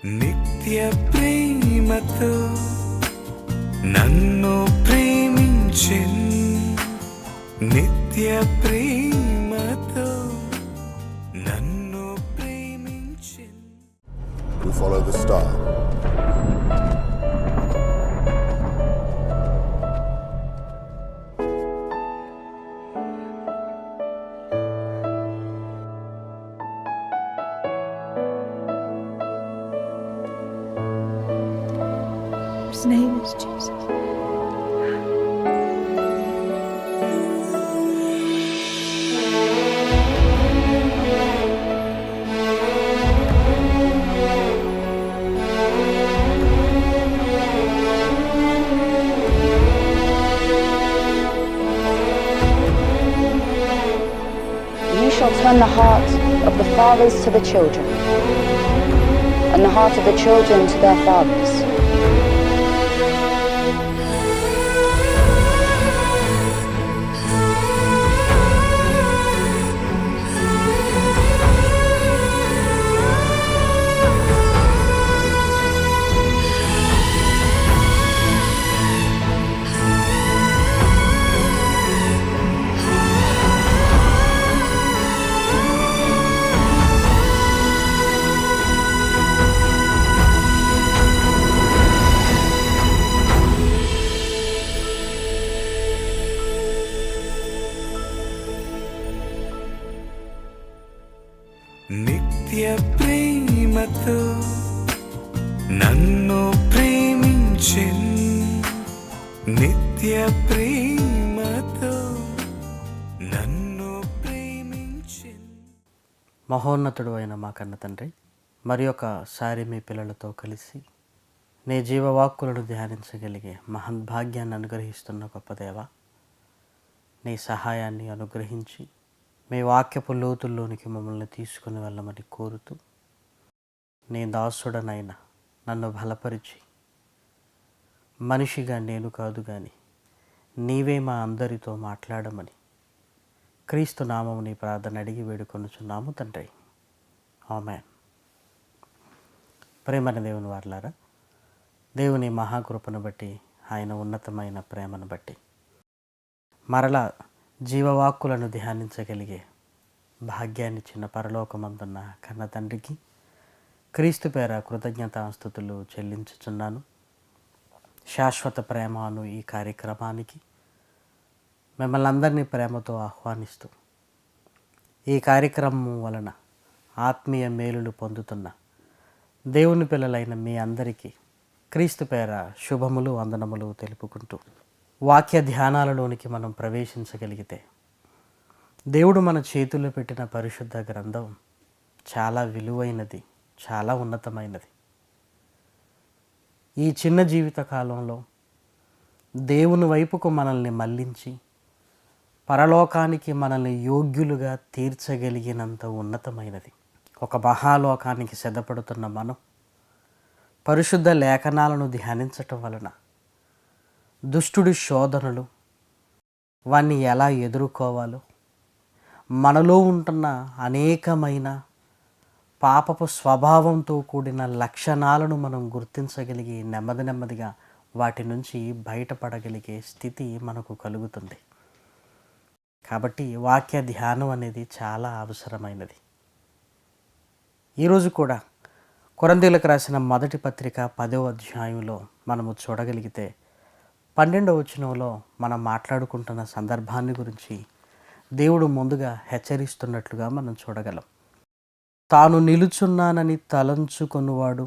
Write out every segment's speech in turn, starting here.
నిత్య ప్రేమతో నన్ను ప్రేమించెన్, నిత్య ప్రేమతో నన్ను ప్రేమించెన్. We follow the star. His name is Jesus. You shall turn the heart of the fathers to the children, and the heart of the children to their fathers. నిత్య ప్రేమతో నన్ను ప్రేమించెన్, నిత్య ప్రేమతో నన్ను ప్రేమించెన్. మహోన్నతుడు అయిన మా కన్న తండ్రి, మరి ఒకసారి మీ పిల్లలతో కలిసి నీ జీవవాక్కులను ధ్యానించగలిగే మహద్భాగ్యాన్ని అనుగ్రహిస్తున్న గొప్ప దేవ, నీ సహాయాన్ని అనుగ్రహించి మీ వాక్యపు లోతుల్లోనికి మమ్మల్ని తీసుకుని వెళ్ళమని కోరుతూ, నీ దాసుడనైనా నన్ను బలపరిచి, మనిషిగా నేను కాదు కానీ నీవే మా అందరితో మాట్లాడమని క్రీస్తు నామము నీ ప్రార్థన అడిగి వేడుకొనుచున్నాము తండ్రి. ఆమేన్. ప్రేమని దేవుని వారలారా, దేవుని మహాకృపను బట్టి, ఆయన ఉన్నతమైన ప్రేమను బట్టి మరలా జీవవాక్కులను ధ్యానించగలిగే భాగ్యాన్ని చిన్న పరలోకమందున్న కన్న తండ్రికి క్రీస్తు పేర కృతజ్ఞతాస్తుతులు చెల్లించుచున్నాను. శాశ్వత ప్రేమ అను ఈ కార్యక్రమానికి మిమ్మల్ని అందరినీ ప్రేమతో ఆహ్వానిస్తూ, ఈ కార్యక్రమం వలన ఆత్మీయ మేలులు పొందుతున్న దేవుని పిల్లలైన మీ అందరికీ క్రీస్తు పేర శుభములు వందనములు తెలుపుకుంటూ, వాక్య ధ్యానాలలోనికి మనం ప్రవేశించగలిగితే, దేవుడు మన చేతుల్లో పెట్టిన పరిశుద్ధ గ్రంథం చాలా విలువైనది, చాలా ఉన్నతమైనది. ఈ చిన్న జీవిత కాలంలో దేవుని వైపుకు మనల్ని మళ్ళించి పరలోకానికి మనల్ని యోగ్యులుగా తీర్చగలిగినంత ఉన్నతమైనది. ఒక మహాలోకానికి సిద్ధపడుతున్న మనం పరిశుద్ధ లేఖనాలను ధ్యానించటం వలన దుష్టుడి శోధనలు, వాన్ని ఎలా ఎదుర్కోవాలో, మనలో ఉంటున్న అనేకమైన పాపపు స్వభావంతో కూడిన లక్షణాలను మనం గుర్తించగలిగి నెమ్మదిగా వాటి నుంచి బయటపడగలిగే స్థితి మనకు కలుగుతుంది. కాబట్టి వాక్య ధ్యానం అనేది చాలా అవసరమైనది. ఈరోజు కూడా కొరింథీయులకు రాసిన మొదటి పత్రిక 10వ అధ్యాయంలో మనము చూడగలిగితే 12వ వచనంలో మనం మాట్లాడుకుంటున్న సందర్భాన్ని గురించి దేవుడు ముందుగా హెచ్చరిస్తున్నట్లుగా మనం చూడగలం. తాను నిలుచున్నానని తలంచుకొనువాడు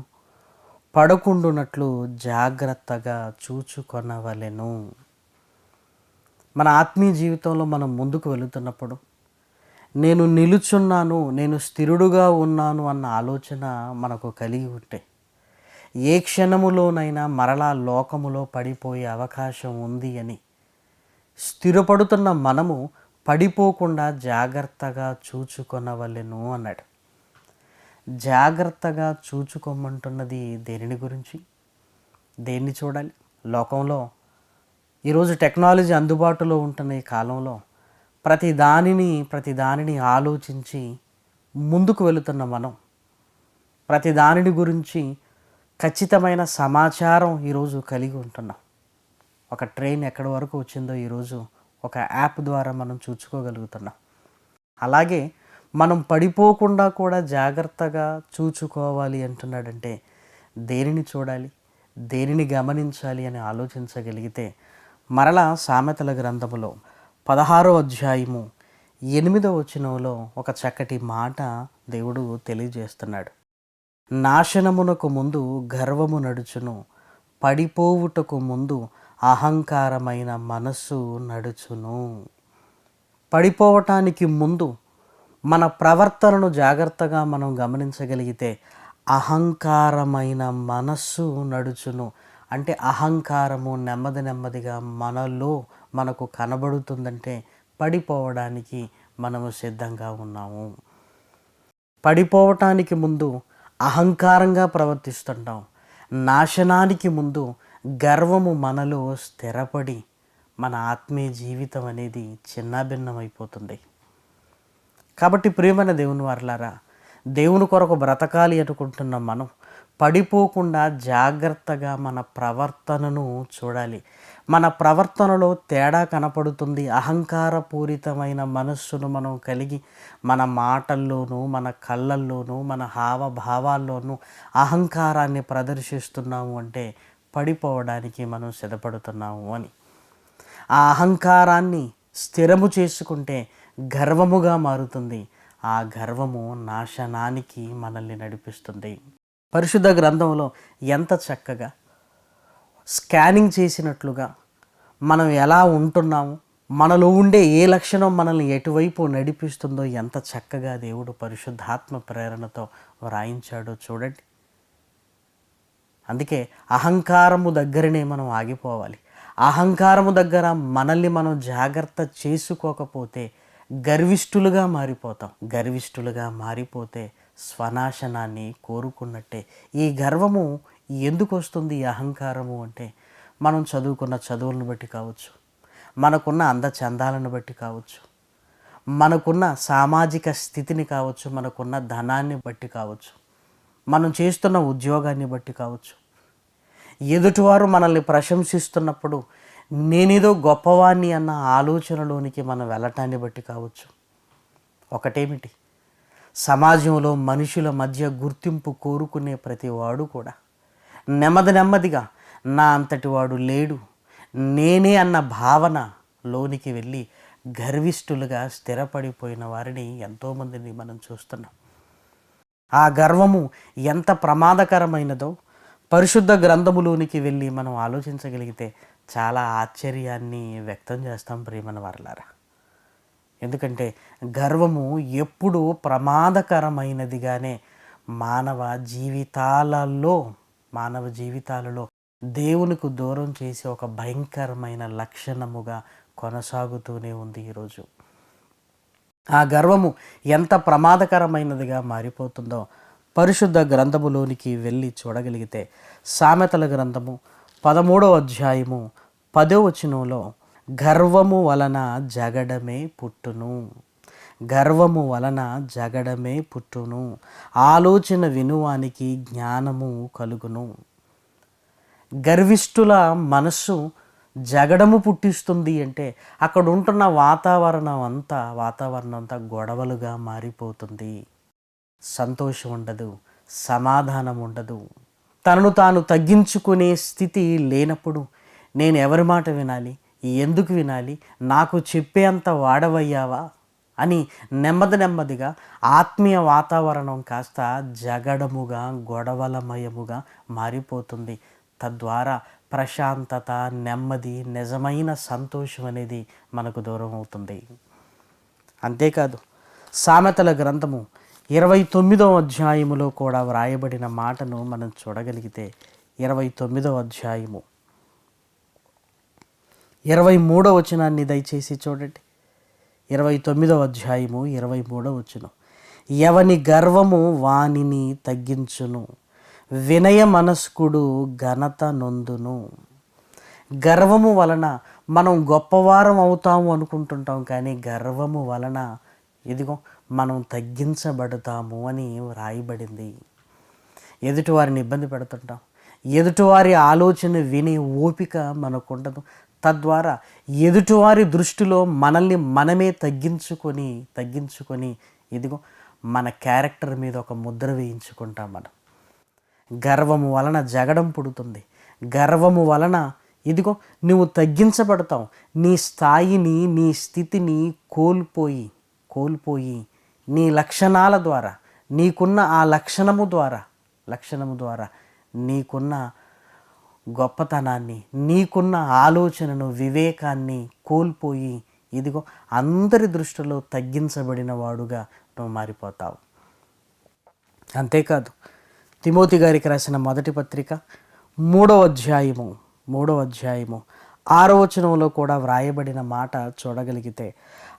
పడకుండునట్లు జాగ్రత్తగా చూచుకొనవలెను. మన ఆత్మీయ జీవితంలో మనం ముందుకు వెళుతున్నప్పుడు నేను నిలుచున్నాను, నేను స్థిరుడుగా ఉన్నాను అన్న ఆలోచన మనకు కలిగి ఉంటే, ఏ క్షణములోనైనా మరలా లోకములో పడిపోయే అవకాశం ఉంది అని స్థిరపడుతున్న మనము పడిపోకుండా జాగ్రత్తగా చూచుకొనవలెను అన్నాడు. జాగ్రత్తగా చూచుకోమంటున్నది దేనిని గురించి? దేన్ని చూడాలి? లోకంలో ఈరోజు టెక్నాలజీ అందుబాటులో ఉంటున్న ఈ కాలంలో ప్రతి దానిని ఆలోచించి ముందుకు వెళుతున్న మనం, ప్రతి దానిని గురించి ఖచ్చితమైన సమాచారం ఈరోజు కలిగి ఉంటున్నాం. ఒక ట్రైన్ ఎక్కడి వరకు వచ్చిందో ఈరోజు ఒక యాప్ ద్వారా మనం చూసుకోగలుగుతున్నాం. అలాగే మనం పడిపోకుండా కూడా జాగ్రత్తగా చూసుకోవాలి అంటున్నాడంటే దేనిని చూడాలి, దేనిని గమనించాలి అని ఆలోచించగలిగితే మరలా సామెతల గ్రంథములో 16వ అధ్యాయము 8వ వచనంలో ఒక చక్కటి మాట దేవుడు తెలియజేస్తున్నాడు. నాశనమునకు ముందు గర్వము నడుచును, పడిపోవుటకు ముందు అహంకారమైన మనస్సు నడుచును. పడిపోవటానికి ముందు మన ప్రవర్తనను జాగ్రత్తగా మనం గమనించగలిగితే అహంకారమైన మనస్సు నడుచును. అంటే అహంకారము నెమ్మదిగా మనలో మనకు కనబడుతుందంటే పడిపోవడానికి మనము సిద్ధంగా ఉన్నాము. పడిపోవటానికి ముందు అహంకారంగా ప్రవర్తిస్తుంటాం. నాశనానికి ముందు గర్వము మనలో స్థిరపడి మన ఆత్మీయ జీవితం అనేది చిన్నాభిన్నమైపోతుంది. కాబట్టి ప్రియమైన దేవుని వారలారా, దేవుని కొరకు బ్రతకాలి అనుకుంటున్న మనం పడిపోకుండా జాగ్రత్తగా మన ప్రవర్తనను చూడాలి. మన ప్రవర్తనలో తేడా కనపడుతుంది. అహంకారపూరితమైన మనస్సును మనం కలిగి మన మాటల్లోనూ, మన కళ్ళల్లోనూ, మన హావభావాల్లోనూ అహంకారాన్ని ప్రదర్శిస్తున్నాము అంటే పడిపోవడానికి మనం సిద్ధపడుతున్నాము అని. ఆ అహంకారాన్ని స్థిరము చేసుకుంటే గర్వముగా మారుతుంది. ఆ గర్వము నాశనానికి మనల్ని నడిపిస్తుంది. పరిశుద్ధ గ్రంథంలో ఎంత చక్కగా స్కానింగ్ చేసినట్లుగా మనం ఎలా ఉంటున్నాము, మనలో ఉండే ఏ లక్షణం మనల్ని ఎటువైపు నడిపిస్తుందో ఎంత చక్కగా దేవుడు పరిశుద్ధాత్మ ప్రేరణతో వ్రాయించాడో చూడండి. అందుకే అహంకారము దగ్గరనే మనం ఆగిపోవాలి. అహంకారము దగ్గర మనల్ని మనం జాగ్రత్త చేసుకోకపోతే గర్విష్ఠులుగా మారిపోతాం. గర్విష్ఠులుగా మారిపోతే స్వనాశనాన్ని కోరుకున్నట్టే. ఈ గర్వము ఎందుకు వస్తుంది, ఈ అహంకారము అంటే మనం చదువుకున్న చదువులను బట్టి కావచ్చు, మనకున్న అందచందాలను బట్టి కావచ్చు, మనకున్న సామాజిక స్థితిని కావచ్చు, మనకున్న ధనాన్ని బట్టి కావచ్చు, మనం చేస్తున్న ఉద్యోగాన్ని బట్టి కావచ్చు. ఎదుటివారు మనల్ని ప్రశంసిస్తున్నప్పుడు నేనేదో గొప్పవాణ్ణి అన్న ఆలోచనలోనికి మనం వెళ్ళటాన్ని బట్టి కావచ్చు. ఒకటేమిటి, సమాజంలో మనుషుల మధ్య గుర్తింపు కోరుకునే ప్రతివాడు కూడా నెమ్మదిగా నా అంతటి వాడు లేడు, నేనే అన్న భావన లోనికి వెళ్ళి గర్విష్ఠులుగా స్థిరపడిపోయిన వారిని ఎంతోమందిని మనం చూస్తున్నాం. ఆ గర్వము ఎంత ప్రమాదకరమైనదో పరిశుద్ధ గ్రంథములోనికి వెళ్ళి మనం ఆలోచించగలిగితే చాలా ఆశ్చర్యాన్ని వ్యక్తం చేస్తాం ప్రియమైన వారలారా. ఎందుకంటే గర్వము ఎప్పుడూ ప్రమాదకరమైనదిగానే మానవ జీవితాలలో దేవునికి దూరం చేసే ఒక భయంకరమైన లక్షణముగా కొనసాగుతూనే ఉంది ఈరోజు. ఆ గర్వము ఎంత ప్రమాదకరమైనదిగా మారిపోతుందో పరిశుద్ధ గ్రంథములోనికి వెళ్ళి చూడగలిగితే సామెతల గ్రంథము 13వ అధ్యాయము 10వ వచనంలో గర్వము వలన జగడమే పుట్టును, గర్వము వలన జగడమే పుట్టును, ఆలోచన వినువానికి జ్ఞానము కలుగును. గర్విష్ఠుల మనస్సు జగడము పుట్టిస్తుంది అంటే అక్కడ ఉంటున్న వాతావరణం అంతా గొడవలుగా మారిపోతుంది. సంతోషం ఉండదు, సమాధానం ఉండదు. తనను తాను తగ్గించుకునే స్థితి లేనప్పుడు నేను ఎవరి మాట వినాలి, ఎందుకు వినాలి, నాకు చెప్పేంత వాడవయ్యావా అని నెమ్మదిగా ఆత్మీయ వాతావరణం కాస్త జగడముగా గొడవలమయముగా మారిపోతుంది. తద్వారా ప్రశాంతత, నెమ్మది, నిజమైన సంతోషం అనేది మనకు దూరం అవుతుంది. అంతేకాదు సామెతల గ్రంథము 29వ అధ్యాయములో కూడా వ్రాయబడిన మాటను మనం చూడగలిగితే 29వ అధ్యాయము 23వ వచనాన్ని దయచేసి చూడండి. 29వ అధ్యాయము 23వ వచనం, ఎవని గర్వము వానిని తగ్గించును, వినయ మనస్కుడు ఘనత నొందును. గర్వము వలన మనం గొప్పవారం అవుతాము అనుకుంటుంటాం, కానీ గర్వము వలన ఇదిగో మనం తగ్గించబడతాము అని వ్రాయబడింది. ఎదుటి వారిని ఇబ్బంది పెడుతుంటాం, ఎదుటివారి ఆలోచన వినే ఓపిక మనకుండదు. తద్వారా ఎదుటివారి దృష్టిలో మనల్ని మనమే తగ్గించుకొని ఇదిగో మన క్యారెక్టర్ మీద ఒక ముద్ర వేయించుకుంటాం మనం. గర్వము వలన జగడం పుడుతుంది. గర్వము వలన ఇదిగో నువ్వు తగ్గించబడతావు. నీ స్థాయిని, నీ స్థితిని కోల్పోయి నీ లక్షణాల ద్వారా, నీకున్న ఆ లక్షణము ద్వారా నీకున్న గొప్పతనాన్ని, నీకున్న ఆలోచనను, వివేకాన్ని కోల్పోయి ఇదిగో అందరి దృష్టిలో తగ్గించబడిన వాడుగా నువ్వు మారిపోతావు. అంతేకాదు, తిమోతి గారికి రాసిన మొదటి పత్రిక 3వ అధ్యాయము 6వ వచనంలో కూడా వ్రాయబడిన మాట చూడగలిగితే,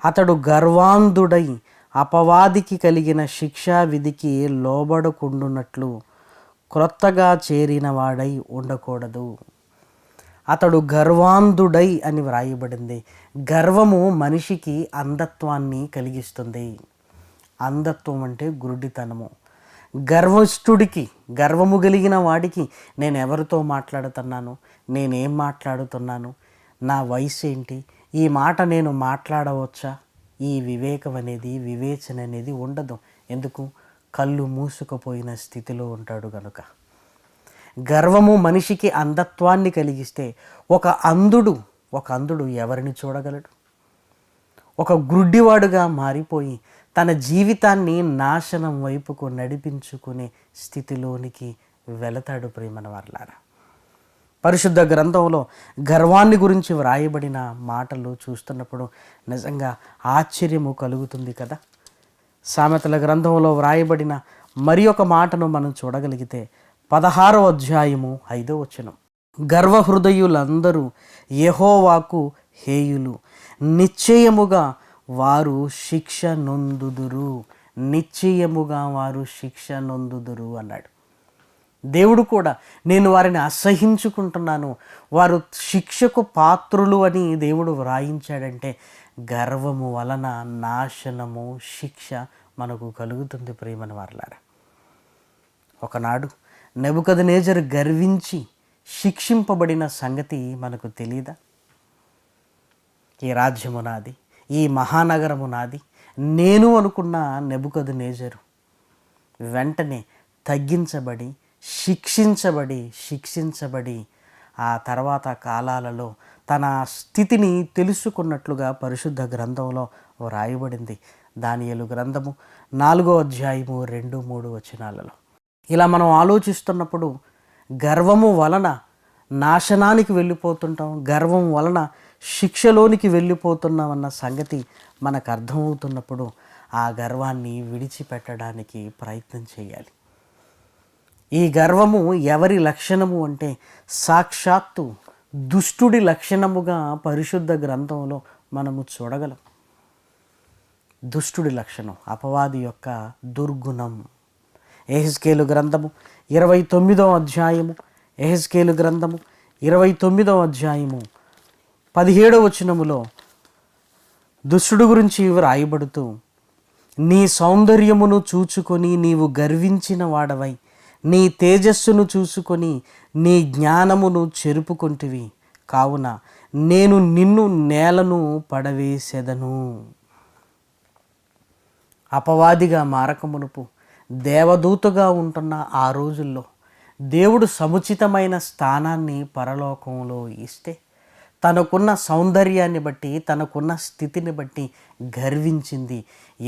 అతడు గర్వాంధుడై అపవాదికి కలిగిన శిక్షా విధికి లోబడకుండునట్లు క్రొత్తగా చేరిన వాడై ఉండకూడదు. అతడు గర్వాంధుడై అని వ్రాయబడింది. గర్వము మనిషికి అంధత్వాన్ని కలిగిస్తుంది. అంధత్వం అంటే గురుడితనము. గర్వస్తుడికి, గర్వము కలిగిన వాడికి నేను ఎవరితో మాట్లాడుతున్నాను, నేనేం మాట్లాడుతున్నాను, నా వయసు ఏంటి, ఈ మాట నేను మాట్లాడవచ్చా, ఈ వివేచన అనేది ఉండదు. ఎందుకు? కళ్ళు మూసుకుపోయిన స్థితిలో ఉంటాడు కనుక. గర్వము మనిషికి అంధత్వాన్ని కలిగిస్తే ఒక అంధుడు ఎవరిని చూడగలడు? ఒక గుడ్డివాడుగా మారిపోయి తన జీవితాన్ని నాశనం వైపుకు నడిపించుకునే స్థితిలోనికి వెళతాడు. ప్రియమైన వారలారా, పరిశుద్ధ గ్రంథంలో గర్వాన్ని గురించి వ్రాయబడిన మాటలు చూస్తున్నప్పుడు నిజంగా ఆశ్చర్యము కలుగుతుంది కదా. సామెతల గ్రంథంలో వ్రాయబడిన మరి ఒక మాటను మనం చూడగలిగితే 16వ అధ్యాయము 5వ వచనం, గర్వహృదయులందరూ యెహోవాకు హేయులు, నిశ్చయముగా వారు శిక్ష నొందుదురు అన్నాడు. దేవుడు కూడా నేను వారిని అసహించుకుంటున్నాను, వారు శిక్షకు పాత్రులు అని దేవుడు వ్రాయించాడంటే గర్వము వలన నాశనము, శిక్ష మనకు కలుగుతుంది. ప్రియమైన వారలారా, ఒకనాడు నెబుకద్నెజరు గర్వించి శిక్షింపబడిన సంగతి మనకు తెలియదా? ఈ రాజ్యము నాది, ఈ మహానగరము నాది, నేను అనుకున్న నెబుకద్నెజరు వెంటనే తగ్గించబడి శిక్షించబడి ఆ తర్వాత కాలాలలో తన స్థితిని తెలుసుకున్నట్లుగా పరిశుద్ధ గ్రంథంలో వ్రాయబడింది. దానియేలు గ్రంథము 4వ అధ్యాయము 2-3 వచనాలలో. ఇలా మనం ఆలోచిస్తున్నప్పుడు గర్వము వలన నాశనానికి వెళ్ళిపోతుంటాం, గర్వం వలన శిక్షలోనికి వెళ్ళిపోతున్నామన్న సంగతి మనకు అర్థమవుతున్నప్పుడు ఆ గర్వాన్ని విడిచిపెట్టడానికి ప్రయత్నం చేయాలి. ఈ గర్వము ఎవరి లక్షణము అంటే సాక్షాత్తు దుష్టుడి లక్షణముగా పరిశుద్ధ గ్రంథంలో మనము చూడగలం. దుష్టుడి లక్షణం, అపవాది యొక్క దుర్గుణం. యెహెజ్కేలు గ్రంథము 29వ అధ్యాయము 17వ వచనములో దుష్టుడు గురించి రాయబడుతూ, నీ సౌందర్యమును చూచుకొని నీవు గర్వించిన వాడవై, నీ తేజస్సును చూసుకొని నీ జ్ఞానమును చెరుపుకొంటివి, కావున నేను నిన్ను నేలను పడవేసెదను. అపవాదిగా మారకమునుపు దేవదూతగా ఉంటున్న ఆ రోజుల్లో దేవుడు సముచితమైన స్థానాన్ని పరలోకంలో ఇస్తే తనకున్న సౌందర్యాన్ని బట్టి, తనకున్న స్థితిని బట్టి గర్వించింది.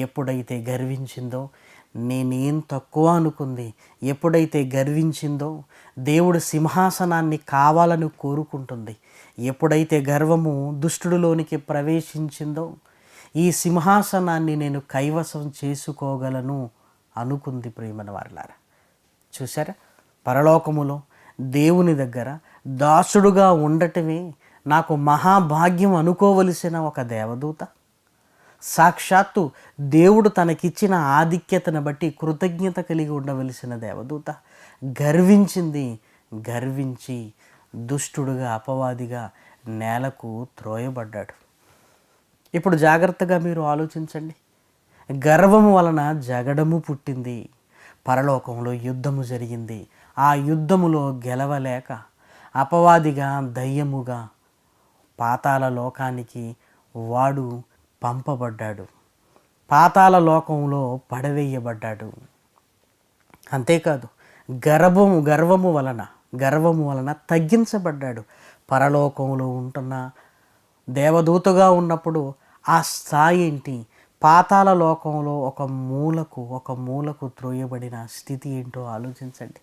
ఎప్పుడైతే గర్వించిందో, నేనేం తక్కువ అనుకుంది, ఎప్పుడైతే గర్వించిందో దేవుడు సింహాసనాన్ని కావాలని కోరుకుంటుంది. ఎప్పుడైతే గర్వము దుష్టుడిలోనికి ప్రవేశించిందో, ఈ సింహాసనాన్ని నేను కైవసం చేసుకోగలను అనుకుంది. ప్రియమైన వారలారా, చూసారా, పరలోకములో దేవుని దగ్గర దాసుడుగా ఉండటమే నాకు మహాభాగ్యం అనుకోవలసిన ఒక దేవదూత, సాక్షాత్తు దేవుడు తనకిచ్చిన ఆధిక్యతను బట్టి కృతజ్ఞత కలిగి ఉండవలసిన దేవదూత గర్వించి దుష్టుడుగా, అపవాదిగా నేలకు త్రోయబడ్డాడు. ఇప్పుడు జాగ్రత్తగా మీరు ఆలోచించండి. గర్వము వలన జగడము పుట్టింది. పరలోకంలో యుద్ధము జరిగింది. ఆ యుద్ధములో గెలవలేక అపవాదిగా, దయ్యముగా పాతాళ లోకానికి వాడు పంపబడ్డాడు. పాతాళ లోకంలో పడవేయబడ్డాడు. అంతేకాదు గర్వము వలన తగ్గించబడ్డాడు. పరలోకంలో ఉంటున్న దేవదూతగా ఉన్నప్పుడు ఆ స్థాయి ఏంటి, పాతాళ లోకంలో ఒక మూలకు త్రోయబడిన స్థితి ఏంటో ఆలోచించండి.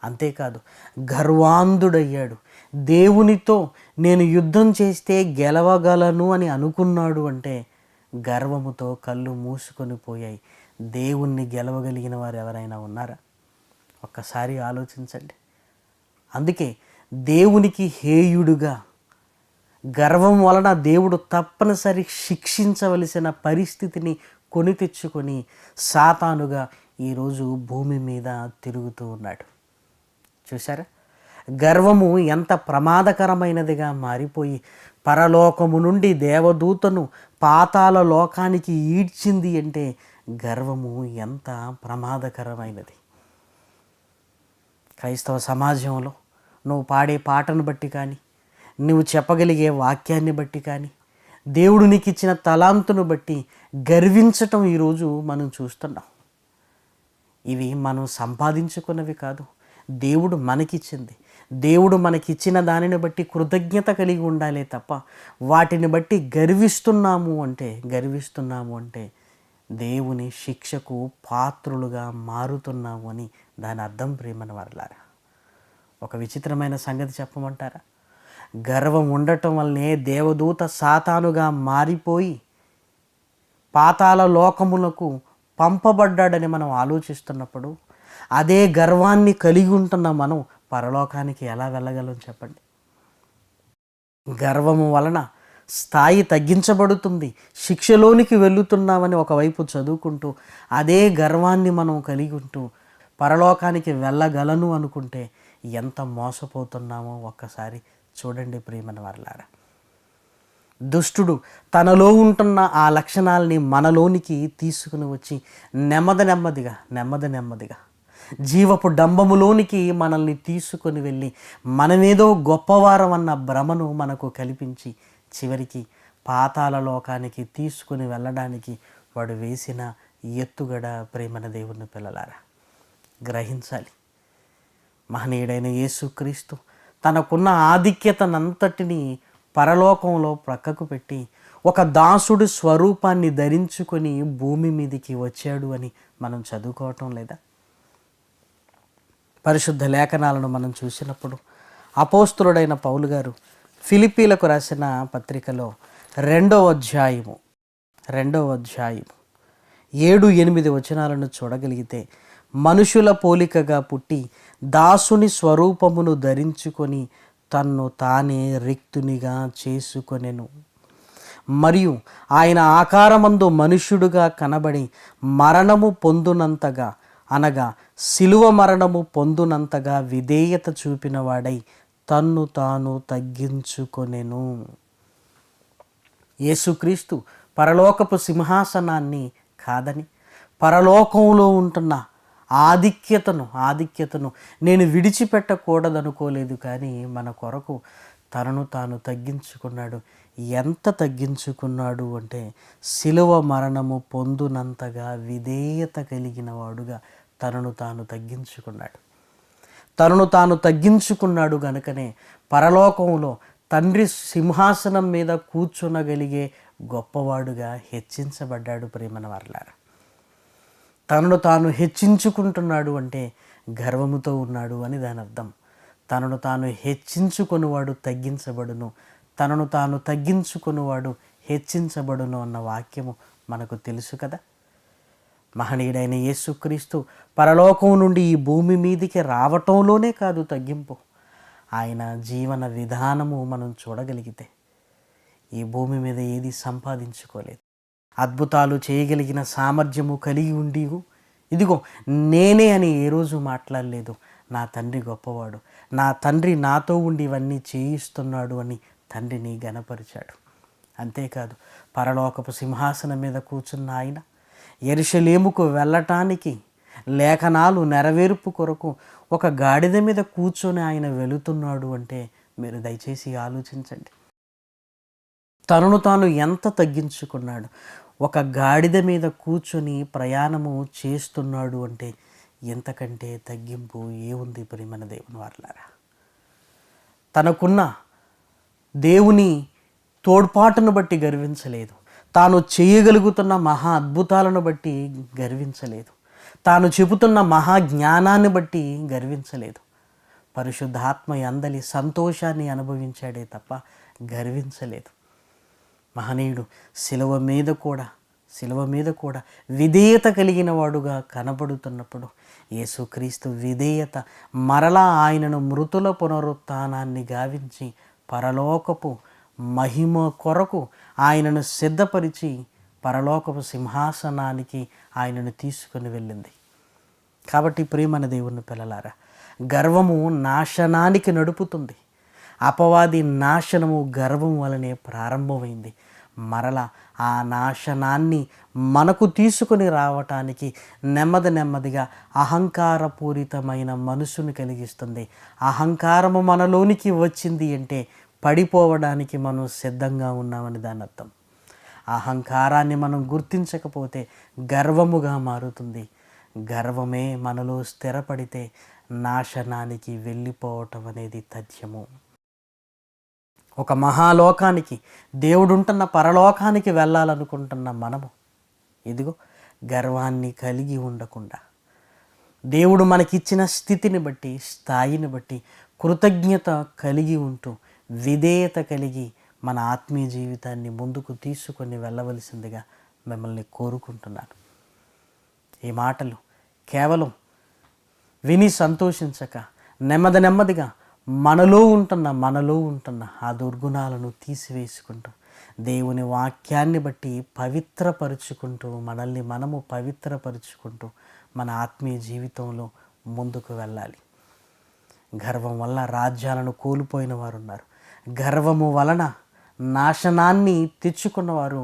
అంతేకాదు గర్వాంధుడయ్యాడు. దేవునితో నేను యుద్ధం చేస్తే గెలవగలను అని అనుకున్నాడు. అంటే గర్వముతో కళ్ళు మూసుకొని పోయాయి. దేవుణ్ణి గెలవగలిగిన వారు ఎవరైనా ఉన్నారా? ఒక్కసారి ఆలోచించండి. అందుకే దేవునికి హేయుడుగా, గర్వం వలన దేవుడు తప్పనిసరి శిక్షించవలసిన పరిస్థితిని కొని తెచ్చుకొని సాతానుగా ఈరోజు భూమి మీద తిరుగుతూ ఉన్నాడు. చూసారా, గర్వము ఎంత ప్రమాదకరమైనదిగా మారిపోయి పరలోకము నుండి దేవదూతను పాతాళ లోకానికి ఈడ్చింది. అంటే గర్వము ఎంత ప్రమాదకరమైనది. క్రైస్తవ సమాజంలో నువ్వు పాడే పాటను బట్టి కానీ, నువ్వు చెప్పగలిగే వాక్యాన్ని బట్టి కానీ, దేవుడు నీకు ఇచ్చిన తలాంతును బట్టి గర్వించటం ఈరోజు మనం చూస్తున్నాం. ఇవి మనం సంపాదించుకున్నవి కాదు, దేవుడు మనకిచ్చింది. దేవుడు మనకిచ్చిన దానిని బట్టి కృతజ్ఞత కలిగి ఉండాలే తప్ప వాటిని బట్టి గర్విస్తున్నాము అంటే దేవుని శిక్షకు పాత్రులుగా మారుతున్నాము అని దాని అర్థం. ప్రియమైన వారలారా, ఒక విచిత్రమైన సంగతి చెప్పమంటారా? గర్వం ఉండటం వల్లనే దేవదూత సాతానుగా మారిపోయి పాతాళ లోకములకు పంపబడ్డాడని మనం ఆలోచిస్తున్నప్పుడు, అదే గర్వాన్ని కలిగి ఉంటున్న మనం పరలోకానికి ఎలా వెళ్ళగలం చెప్పండి? గర్వము వలన స్థాయి తగ్గించబడుతుంది, శిక్షలోనికి వెళుతున్నామని ఒకవైపు చదువుకుంటూ, అదే గర్వాన్ని మనం కలిగి ఉంటూ పరలోకానికి వెళ్ళగలను అనుకుంటే ఎంత మోసపోతున్నామో ఒక్కసారి చూడండి. ప్రియమైన వారలారా, దుష్టుడు తనలో ఉంటున్న ఆ లక్షణాలని మనలోనికి తీసుకుని వచ్చి నెమ్మదిగా జీవపు డంబములోనికి మనల్ని తీసుకొని వెళ్ళి మనమేదో గొప్పవారం అన్న భ్రమను మనకు కల్పించి చివరికి పాతాళ లోకానికి తీసుకుని వెళ్ళడానికి వాడు వేసిన ఎత్తుగడ. ప్రేమన దేవుని పిల్లలారా, గ్రహించాలి. మహనీయుడైన యేసుక్రీస్తు తనకున్న ఆధిక్యతనంతటినీ పరలోకంలో ప్రక్కకు పెట్టి ఒక దాసుడి స్వరూపాన్ని ధరించుకొని భూమి మీదికి వచ్చాడు అని మనం చదువుకోవటం లేదా? పరిశుద్ధ లేఖనాలను మనం చూసినప్పుడు అపోస్తులుడైన పౌలు గారు ఫిలిప్పీలకు రాసిన పత్రికలో 2వ అధ్యాయము 7-8 వచనాలను చూడగలిగితే, మనుషుల పోలికగా పుట్టి దాసుని స్వరూపమును ధరించుకొని తన్ను తానే రిక్తునిగా చేసుకొనెను. మరియు ఆయన ఆకారమందు మనుష్యుడుగా కనబడి మరణము పొందునంతగా, అనగా శిలువ మరణము పొందునంతగా విధేయత చూపినవాడై తన్ను తాను తగ్గించుకొనెను. యేసుక్రీస్తు పరలోకపు సింహాసనాన్ని కాదని పరలోకంలో ఉంటున్న ఆధిక్యతను నేను విడిచిపెట్టకూడదనుకోలేదు. కానీ మన కొరకు తనను తాను తగ్గించుకున్నాడు. ఎంత తగ్గించుకున్నాడు అంటే శిలువ మరణము పొందునంతగా విధేయత కలిగిన వాడుగా తనను తాను తగ్గించుకున్నాడు గనుకనే పరలోకంలో తండ్రి సింహాసనం మీద కూర్చునగలిగే గొప్పవాడుగా హెచ్చించబడ్డాడు. ప్రేమన వారలారా, తనను తాను హెచ్చించుకుంటున్నాడు అంటే గర్వముతో ఉన్నాడు అని దాని అర్థం. తనను తాను హెచ్చించుకొనివాడు తగ్గించబడును, తనను తాను తగ్గించుకొనివాడు హెచ్చించబడును అన్న వాక్యము మనకు తెలుసు కదా. మహనీయుడైన యేసుక్రీస్తు పరలోకం నుండి ఈ భూమి మీదికి రావటంలోనే కాదు తగ్గింపు, ఆయన జీవన విధానము మనం చూడగలిగితే ఈ భూమి మీద ఏది సంపాదించుకోలేదు. అద్భుతాలు చేయగలిగిన సామర్థ్యము కలిగి ఉండి, ఇదిగో నేనే అని ఏ రోజు మాట్లాడలేదు. నా తండ్రి గొప్పవాడు, నా తండ్రి నాతో ఉండి ఇవన్నీ చేయిస్తున్నాడు అని తండ్రిని గణపరిచాడు. అంతేకాదు పరలోకపు సింహాసనం మీద కూర్చున్న ఆయన యెరూషలేముకు వెళ్ళటానికి లేఖనాలు నెరవేర్పు కొరకు ఒక గాడిద మీద కూర్చొని ఆయన వెళుతున్నాడు అంటే మీరు దయచేసి ఆలోచించండి. తనను తాను ఎంత తగ్గించుకున్నాడు. ఒక గాడిద మీద కూర్చొని ప్రయాణము చేస్తున్నాడు అంటే ఎంతకంటే తగ్గింపు ఏముంది ప్రియమైన దేవుని వారలారా. తనకున్న దేవుని తోడ్పాటును బట్టి గర్వించలేదు. తాను చేయగలుగుతున్న మహా అద్భుతాలను బట్టి గర్వించలేదు. తాను చెబుతున్న మహా జ్ఞానాన్ని బట్టి గర్వించలేదు. పరిశుద్ధాత్మ అందలి సంతోషాన్ని అనుభవించాడే తప్ప గర్వించలేదు. మహనీయుడు శిలువ మీద కూడా విధేయత కలిగిన వాడుగా కనబడుతున్నప్పుడు యేసుక్రీస్తు విధేయత మరలా ఆయనను మృతుల పునరుత్థానాన్ని గావించి పరలోకపు మహిమ కొరకు ఆయనను సిద్ధపరిచి పరలోకపు సింహాసనానికి ఆయనను తీసుకుని వెళ్ళింది. కాబట్టి ప్రియమైన దేవుని పిల్లలారా, గర్వము నాశనానికి నడుపుతుంది. అపవాది నాశనము గర్వం వలనే ప్రారంభమైంది. మరలా ఆ నాశనాన్ని మనకు తీసుకొని రావటానికి నెమ్మదిగా అహంకారపూరితమైన మనసును కలిగిస్తుంది. అహంకారము మనలోనికి వచ్చింది అంటే పడిపోవడానికి మనం సిద్ధంగా ఉన్నామని దాని అర్థం. అహంకారాన్ని మనం గుర్తించకపోతే గర్వముగా మారుతుంది. గర్వమే మనలో స్థిరపడితే నాశనానికి వెళ్ళిపోవటం అనేది తథ్యము. ఒక మహాలోకానికి, దేవుడుంటున్న పరలోకానికి వెళ్ళాలనుకుంటున్న మనము ఇదిగో గర్వాన్ని కలిగి ఉండకుండా దేవుడు మనకిచ్చిన స్థితిని బట్టి, స్థాయిని బట్టి కృతజ్ఞత కలిగి ఉంటూ విధేయత కలిగి మన ఆత్మీయ జీవితాన్ని ముందుకు తీసుకొని వెళ్ళవలసిందిగా మిమ్మల్ని కోరుకుంటున్నాను. ఈ మాటలు కేవలం విని సంతోషించక నెమ్మదిగా మనలో ఉంటున్న ఆ దుర్గుణాలను తీసివేసుకుంటూ దేవుని వాక్యాన్ని బట్టి పవిత్రపరుచుకుంటూ మనల్ని మనము పవిత్రపరుచుకుంటూ మన ఆత్మీయ జీవితంలో ముందుకు వెళ్ళాలి. గర్వం వల్ల రాజ్యాలను కోల్పోయిన వారు ఉన్నారు. గర్వము వలన నాశనాన్ని తెచ్చుకున్నవారు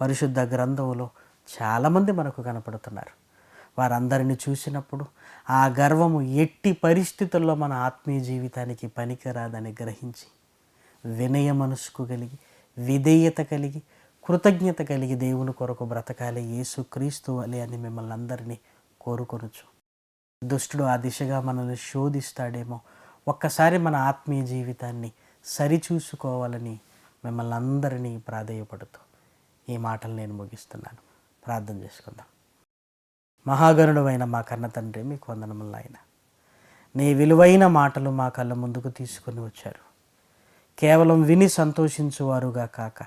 పరిశుద్ధ గ్రంథంలో చాలామంది మనకు కనపడుతున్నారు. వారందరిని చూసినప్పుడు ఆ గర్వము ఎట్టి పరిస్థితుల్లో మన ఆత్మీయ జీవితానికి పనికిరాదని గ్రహించి వినయ మనసుకు కలిగి, విధేయత కలిగి, కృతజ్ఞత కలిగి దేవుని కొరకు బ్రతకాలి యేసుక్రీస్తు వలె అని మిమ్మల్ని అందరినీ కోరుకొనొచ్చు. దుష్టుడు ఆ దిశగా మనల్ని శోధిస్తాడేమో, ఒక్కసారి మన ఆత్మీయ జీవితాన్ని సరిచూసుకోవాలని మిమ్మల్ని అందరినీ ప్రాధేయపడుతూ ఈ మాటలు నేను ముగిస్తున్నాను. ప్రార్థన చేసుకుందాం. మహాగణుడైన మా కన్న తండ్రి, మీకు వందనములు ఆయన. నీ విలువైన మాటలు మా కళ్ళ ముందుకు తీసుకొని వచ్చారు. కేవలం విని సంతోషించువారుగా కాక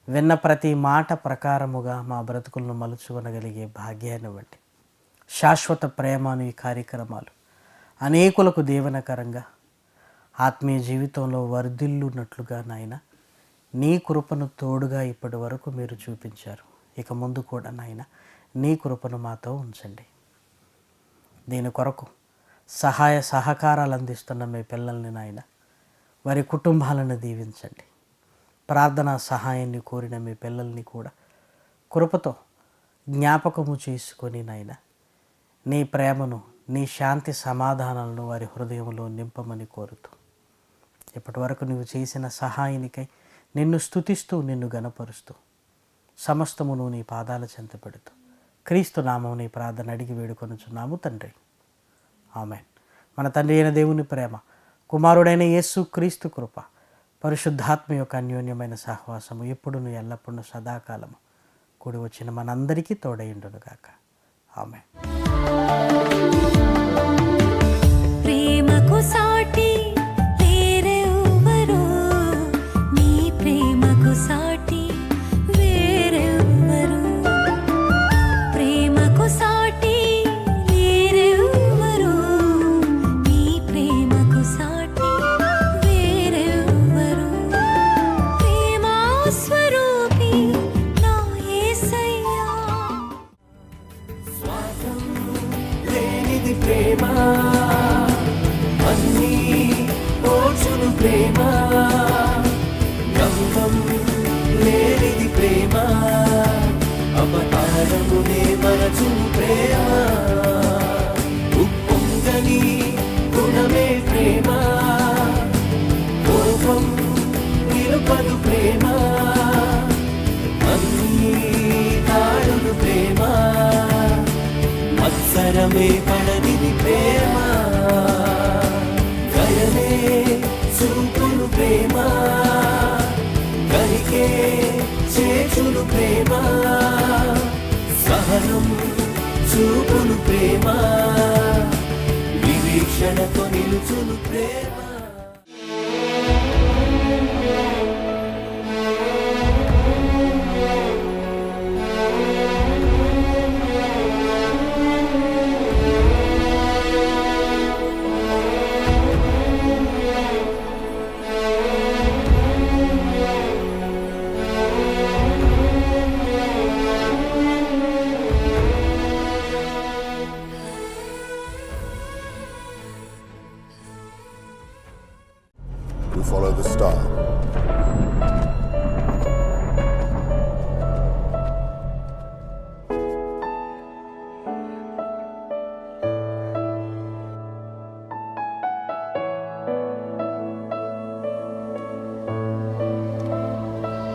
విన్న ప్రతి మాట ప్రకారముగా మా బ్రతుకులను మలుచుకొనగలిగే భాగ్యాన్ని ఇవ్వండి. శాశ్వత ప్రేమ అనే ఈ కార్యక్రమాలు అనేకులకు దీవెనకరంగా ఆత్మీయ జీవితంలో వర్ధిల్లున్నట్లుగా నాయన నీ కృపను తోడుగా ఇప్పటి వరకు మీరు చూపించారు. ఇక ముందు కూడా నాయన నీ కృపను మాతో ఉంచండి. దీని కొరకు సహాయ సహకారాలు అందిస్తున్న మీ పిల్లల్ని నాయన, వారి కుటుంబాలను దీవించండి. ప్రార్థనా సహాయాన్ని కోరిన మీ పిల్లల్ని కూడా కృపతో జ్ఞాపకము చేసుకొని నాయన నీ ప్రేమను, నీ శాంతి సమాధానాలను వారి హృదయంలో నింపమని కోరుతూ ఇప్పటి వరకు నువ్వు చేసిన సహాయానికై నిన్ను స్తుతిస్తూ, నిన్ను గణపరుస్తూ సమస్తమును నీ పాదాల చెంత పెడుతూ క్రీస్తు నామం నీ ప్రార్థన అడిగి వేడుకొనుచున్నాము తండ్రి. ఆమేన్. మన తండ్రి అయిన దేవుని ప్రేమ, కుమారుడైన యేసు క్రీస్తు కృప, పరిశుద్ధాత్మ యొక్క అన్యోన్యమైన సహవాసము ఎప్పుడును ఎల్లప్పుడూ సదాకాలము కూడి వచ్చిన మనందరికీ తోడైండునుగాక. ఆమేన్. ప్రేమకు సాటి వేరెవ్వరు, నీ ప్రేమకు సాటి వేరెవ్వరు, ప్రేమకు సాటి వేరెవ్వరు, నీ ప్రేమకు సాటి వేరెవ్వరు, ప్రేమా స్వరూపి నా యేసయ్యా. లేనిది ప్రేమ, అన్నీ ఓర్చును ప్రేమ, గంగం లేనిది ప్రేమ, అపకారమునే మరచును ప్రేమ. అవసరమే పడనిది ప్రేమ దయనే చూపును ప్రేమ కలిగే చేచును ప్రేమ సహనం చూపును ప్రేమ నిరీక్షణతో నిలుచును ప్రేమ We follow the star.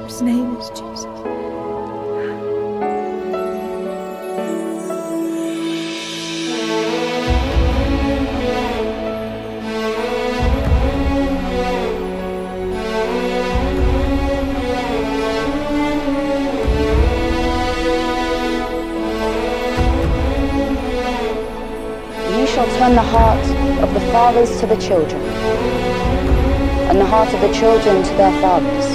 His name is Jesus. You shall turn the heart of the fathers to the children, and the heart of the children to their fathers,